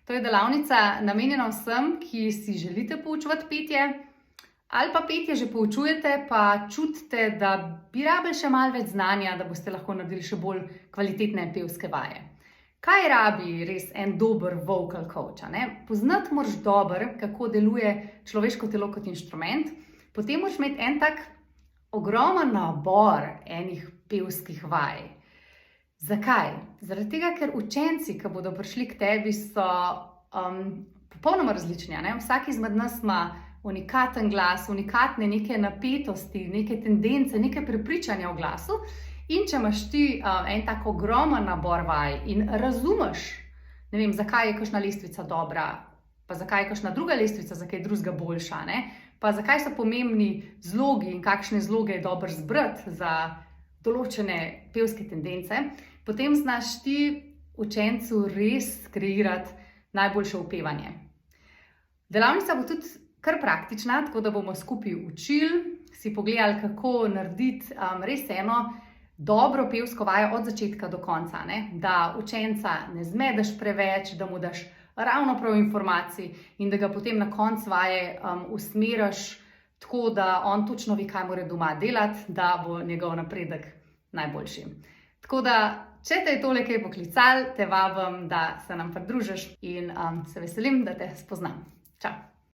To je delavnica namenjena vsem, ki si želite poučevati petje, ali pa petje že poučujete, pa čutite, da bi rabili še malo več znanja, da boste lahko naredili še bolj kvalitetne pevske vaje. Kaj rabi res en dober vocal coach? Poznati moraš dobro, kako deluje človeško telo kot inštrument, potem moraš imeti en tak ogromen nabor enih pevskih vaj. Zakaj? Zaradi tega, ker učenci, ki bodo prišli k tebi, so popolnoma različni. Vsak izmed nas ima unikaten glas, unikatne neke napetosti, neke tendence, neke prepričanja v glasu. In če imaš ti en tak ogromen nabor vaj in razumeš, ne vem, zakaj je kakšna lestvica dobra, pa zakaj je kakšna druga lestvica za kaj drugega boljša, pa zakaj so pomembni zlogi in kakšne zloge je dobro zbrati za določene pevske tendence, potem znaš ti učencu res kreirati najboljše upevanje. Delavnica bo tudi kar praktična, tako da bomo skupaj učili, si pogledali, kako narediti res eno dobro pevsko vajo od začetka do konca, da učenca ne zmedeš preveč, da mu daš ravno prav informacij in da ga potem na koncu vaje usmeriš tako, da on točno ve, kaj mora doma delati, da bo njegov napredek najboljši. Tako da, če te je tole kaj poklicalo, te vabim, da se nam pridružiš in se veselim, da te spoznam. Čau!